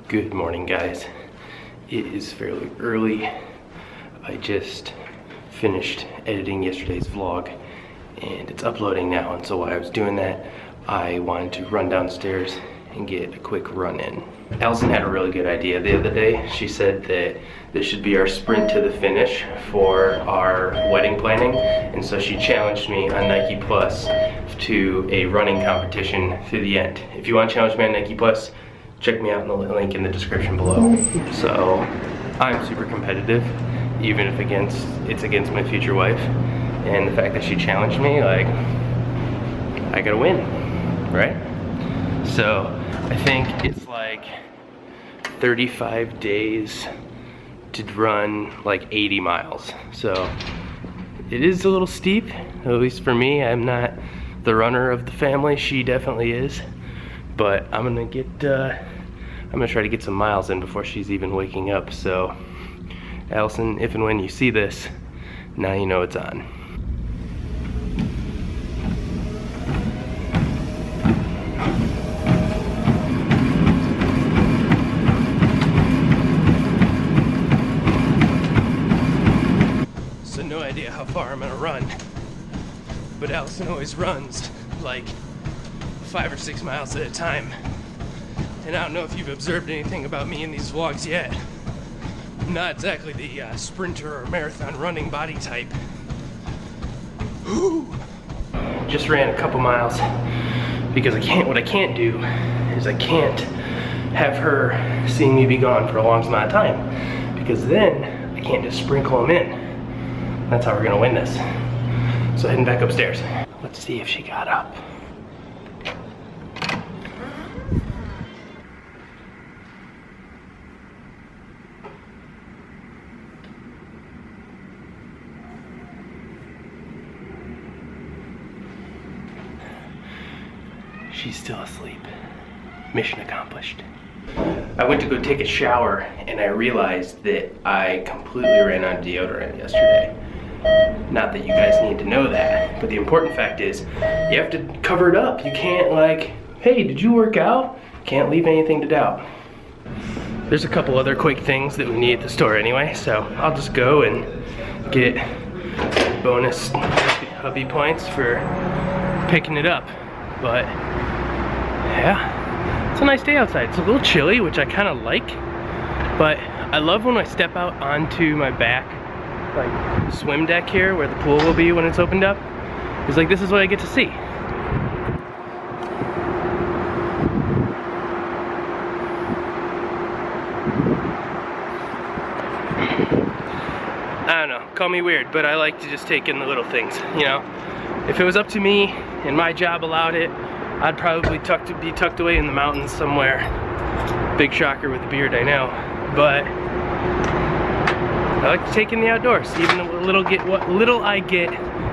Good morning, guys. It is fairly early. I just finished editing yesterday's vlog and it's uploading now, and so while I was doing that, I wanted to run downstairs and get a quick run in. Allison had a really good idea the other day. She said that this should be our sprint to the finish for our wedding planning, and so she challenged me on Nike Plus to a running competition through the end. If you want to challenge me on Nike Plus, check me out in the link in the description below. So I'm super competitive, even if it's against my future wife, and the fact that she challenged me, like, I gotta win, right? So I think it's like 35 days to run like 80 miles. So it is a little steep, at least for me. I'm not the runner of the family, she definitely is. But I'm gonna try to get some miles in before she's even waking up. So Allison, if and when you see this, now you know it's on. So no idea how far I'm gonna run, but Allison always runs like 5 or 6 miles at a time. And I don't know if you've observed anything about me in these vlogs yet. I'm not exactly the sprinter or marathon running body type. Whew. Just ran a couple miles because what I can't do is I can't have her seeing me be gone for a long amount of time, because then I can't just sprinkle them in. That's how we're gonna win this. So heading back upstairs. Let's see if she got up. She's still asleep. Mission accomplished. I went to go take a shower and I realized that I completely ran out of deodorant yesterday. Not that you guys need to know that, but the important fact is you have to cover it up. You can't, like, hey, did you work out? Can't leave anything to doubt. There's a couple other quick things that we need at the store anyway, so I'll just go and get bonus hubby points for picking it up. But yeah, it's a nice day outside. It's a little chilly, which I kind of like, but I love when I step out onto my back, like, swim deck here where the pool will be when it's opened up. It's like, this is what I get to see. I don't know, call me weird, but I like to just take in the little things, you know? If it was up to me and my job allowed it, I'd probably be tucked away in the mountains somewhere. Big shocker with the beard, I know. But I like to take in the outdoors, even what little I get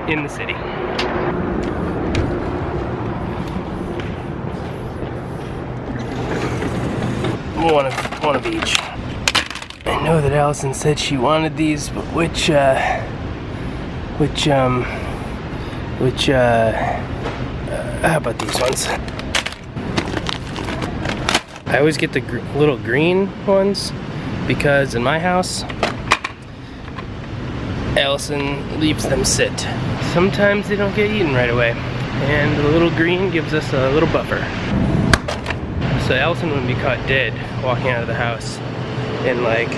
in the city. One of each. I know that Allison said she wanted these, but how about these ones? I always get the little green ones because in my house, Allison leaves them sit. Sometimes they don't get eaten right away, and the little green gives us a little buffer. So Allison wouldn't be caught dead walking out of the house in like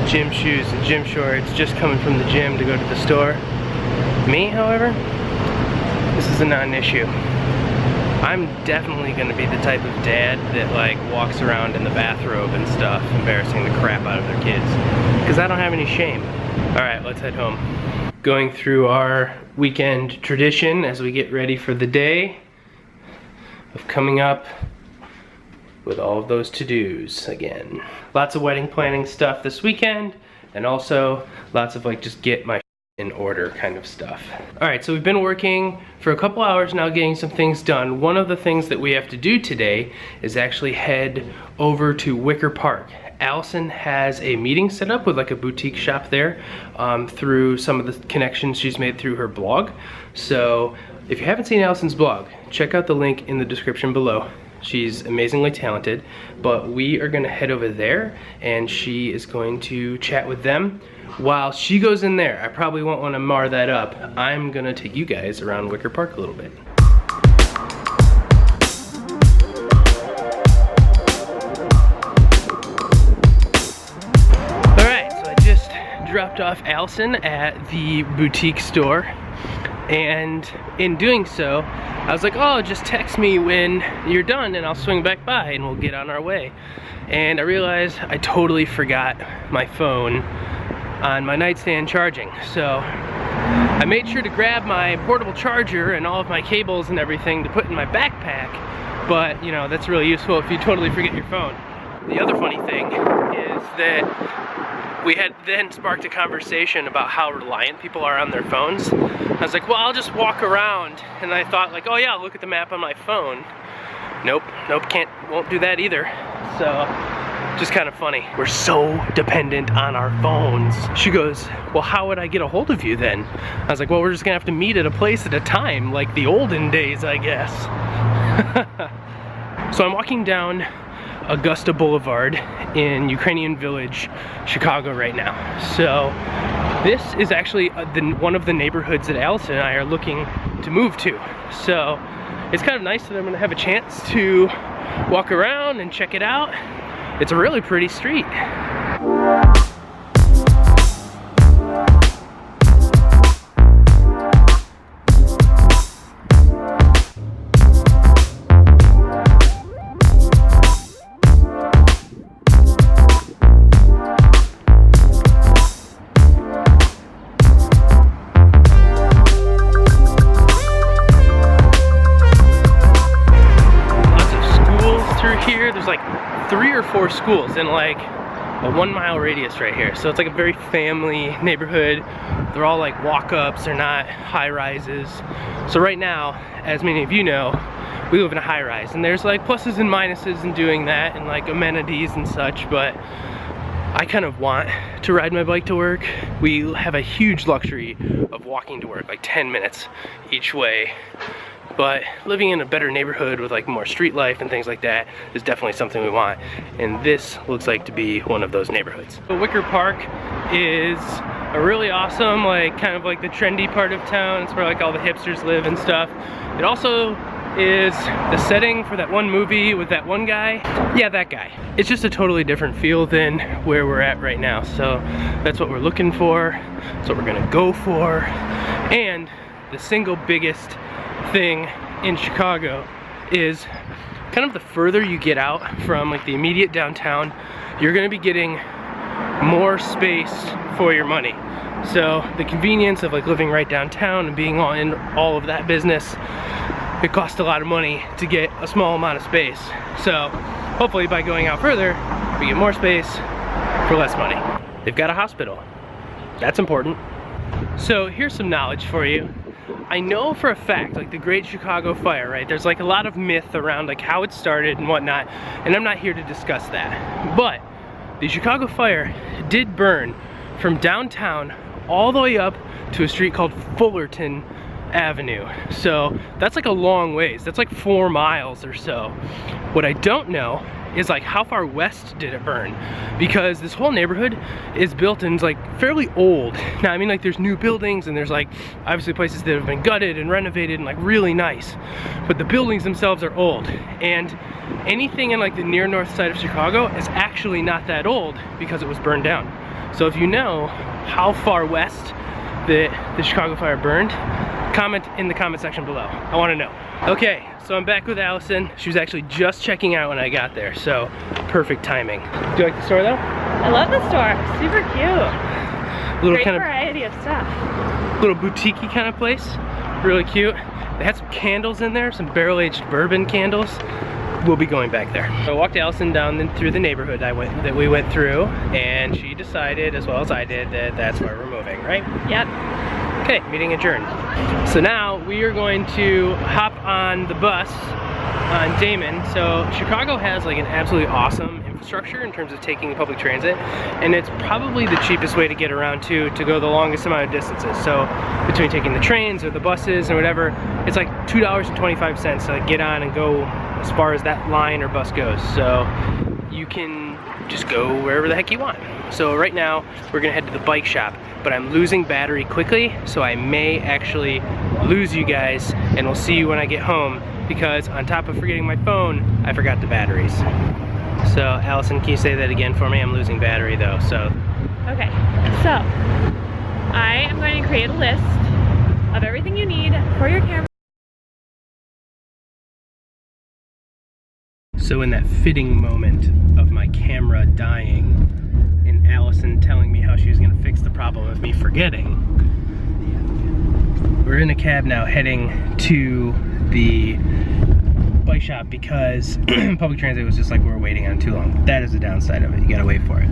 gym shoes and gym shorts, just coming from the gym to go to the store. Me, however, this is a non-issue. I'm definitely gonna be the type of dad that like walks around in the bathrobe and stuff, embarrassing the crap out of their kids, because I don't have any shame. All right, let's head home. Going through our weekend tradition as we get ready for the day of coming up with all of those to-dos again. Lots of wedding planning stuff this weekend, and also lots of like just get my in order kind of stuff. All right, so we've been working for a couple hours now getting some things done. One of the things that we have to do today is actually head over to Wicker Park. Allison has a meeting set up with like a boutique shop there through some of the connections she's made through her blog. So if you haven't seen Allison's blog, check out the link in the description below. She's amazingly talented, but we are gonna head over there and she is going to chat with them. While she goes in there, I probably won't wanna mar that up. I'm gonna take you guys around Wicker Park a little bit. Dropped off Allison at the boutique store, and in doing so I was like, oh, just text me when you're done and I'll swing back by and we'll get on our way. And I realized I totally forgot my phone on my nightstand charging, so I made sure to grab my portable charger and all of my cables and everything to put in my backpack, but you know, that's really useful if you totally forget your phone. The other funny thing is that we had then sparked a conversation about how reliant people are on their phones. I was like, well, I'll just walk around. And I thought like, oh yeah, I'll look at the map on my phone. Nope, won't do that either. So, just kind of funny. We're so dependent on our phones. She goes, well, how would I get a hold of you then? I was like, well, we're just gonna have to meet at a place at a time, like the olden days, I guess. So I'm walking down Augusta Boulevard in Ukrainian Village, Chicago right now. So this is actually one of the neighborhoods that Allison and I are looking to move to. So it's kind of nice that I'm gonna have a chance to walk around and check it out. It's a really pretty street. There's like 3 or 4 schools in like a 1-mile radius right here. So it's like a very family neighborhood. They're all like walk-ups, they're not high-rises. So right now, as many of you know, we live in a high-rise, and there's like pluses and minuses in doing that and like amenities and such, but I kind of want to ride my bike to work. We have a huge luxury of walking to work, like 10 minutes each way. But living in a better neighborhood with like more street life and things like that is definitely something we want. And this looks like to be one of those neighborhoods. Wicker Park is a really awesome, like kind of like the trendy part of town. It's where like all the hipsters live and stuff. It also is the setting for that one movie with that one guy. Yeah, that guy. It's just a totally different feel than where we're at right now. So that's what we're looking for. That's what we're gonna go for. And the single biggest thing in Chicago is kind of the further you get out from like the immediate downtown, you're gonna be getting more space for your money. So the convenience of like living right downtown and being in all of that business, it costs a lot of money to get a small amount of space. So hopefully by going out further, we get more space for less money. They've got a hospital. That's important. So here's some knowledge for you. I know for a fact, like the Great Chicago Fire, right? There's like a lot of myth around like how it started and whatnot, and I'm not here to discuss that. But the Chicago Fire did burn from downtown all the way up to a street called Fullerton Avenue. So that's like a long ways. That's like 4 miles or so. What I don't know is like how far west did it burn, because this whole neighborhood is built and is like fairly old. Now I mean, like there's new buildings and there's like obviously places that have been gutted and renovated and like really nice, but the buildings themselves are old, and anything in like the near north side of Chicago is actually not that old because it was burned down. So if you know how far west the Chicago Fire burned, comment in the comment section below. I want to know. Okay, so I'm back with Allison. She was actually just checking out when I got there, so perfect timing. Do you like the store though? I love the store. Super cute. Little Great kind of variety of stuff. Little boutique-y kind of place. Really cute. They had some candles in there, some barrel-aged bourbon candles. We'll be going back there. So I walked Allison down through the neighborhood that we went through, and she decided, as well as I did, that that's where we're moving, right? Yep. Okay, meeting adjourned. So now we are going to hop on the bus on Damon. So Chicago has like an absolutely awesome infrastructure in terms of taking public transit, and it's probably the cheapest way to get around to go the longest amount of distances. So between taking the trains or the buses or whatever, it's like $2.25 to like get on and go as far as that line or bus goes. So you can just go wherever the heck you want. So right now, we're gonna head to the bike shop, but I'm losing battery quickly, so I may actually lose you guys, and we'll see you when I get home, because on top of forgetting my phone, I forgot the batteries. So Allison, can you say that again for me? I'm losing battery though, so. Okay, so I am going to create a list of everything you need for your camera. So in that fitting moment of my camera dying and Allison telling me how she was gonna fix the problem of me forgetting, we're in a cab now heading to the bike shop because public transit was just like, we were waiting on too long. That is the downside of it, you gotta wait for it.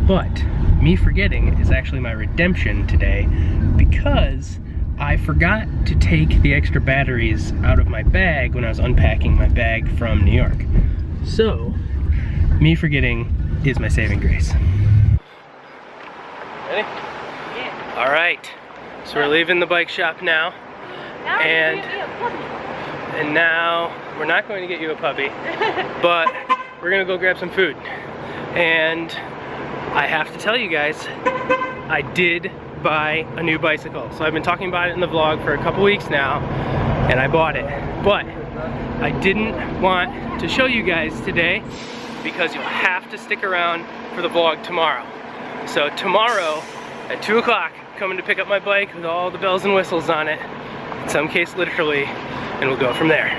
But me forgetting is actually my redemption today, because I forgot to take the extra batteries out of my bag when I was unpacking my bag from New York. So, me forgetting is my saving grace. Ready? Yeah. All right, so we're leaving the bike shop now. And now, we're not going to get you a puppy, but we're gonna go grab some food. And I have to tell you guys, I did buy a new bicycle. So I've been talking about it in the vlog for a couple weeks now, and I bought it. But I didn't want to show you guys today because you'll have to stick around for the vlog tomorrow. So tomorrow at 2 o'clock, coming to pick up my bike with all the bells and whistles on it, in some case literally, and we'll go from there.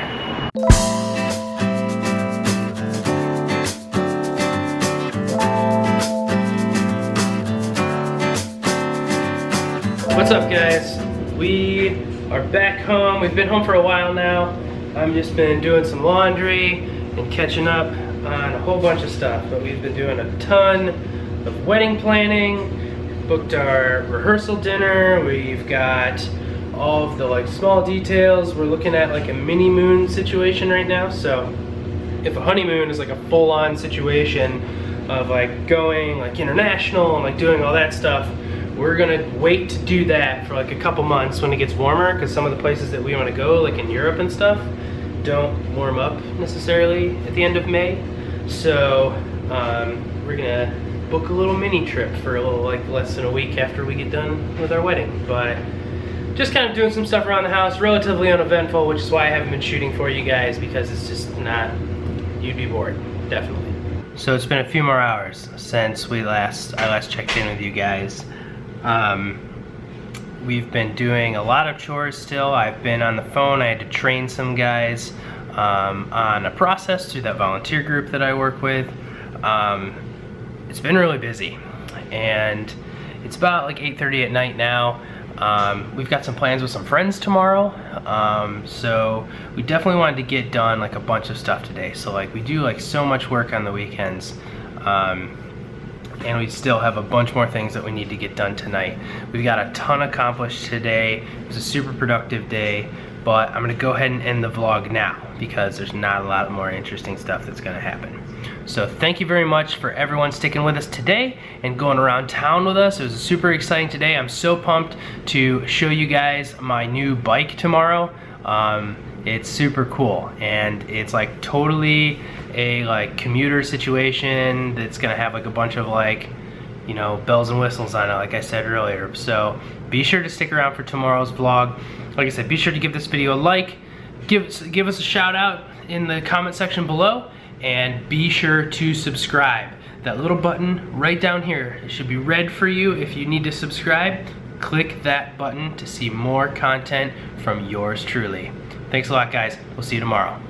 What's up, guys? We are back home. We've been home for a while now. I've just been doing some laundry and catching up on a whole bunch of stuff, but we've been doing a ton of wedding planning, booked our rehearsal dinner, we've got all of the like small details. We're looking at like a mini moon situation right now. So if a honeymoon is like a full-on situation of like going like international and like doing all that stuff, we're gonna wait to do that for like a couple months when it gets warmer, because some of the places that we want to go, like in Europe and stuff, don't warm up necessarily at the end of May. So we're gonna book a little mini trip for a little like less than a week after we get done with our wedding. But just kind of doing some stuff around the house, relatively uneventful, which is why I haven't been shooting for you guys, because it's just not, you'd be bored, definitely. So it's been a few more hours since I last checked in with you guys. We've been doing a lot of chores still. I've been on the phone. I had to train some guys on a process through that volunteer group that I work with. It's been really busy, and it's about like 8:30 at night now. We've got some plans with some friends tomorrow, so we definitely wanted to get done like a bunch of stuff today. So like we do like so much work on the weekends, and we still have a bunch more things that we need to get done tonight. We've got a ton accomplished today. It was a super productive day, but I'm gonna go ahead and end the vlog now because there's not a lot more interesting stuff that's gonna happen. So thank you very much for everyone sticking with us today and going around town with us. It was super exciting today. I'm so pumped to show you guys my new bike tomorrow. It's super cool, and it's like totally a like commuter situation that's gonna have like a bunch of like, you know, bells and whistles on it, like I said earlier. So be sure to stick around for tomorrow's vlog. Like I said, be sure to give this video a like, give us a shout out in the comment section below, and be sure to subscribe. That little button right down here, it should be red for you if you need to subscribe. Click that button to see more content from yours truly. Thanks a lot, guys. We'll see you tomorrow.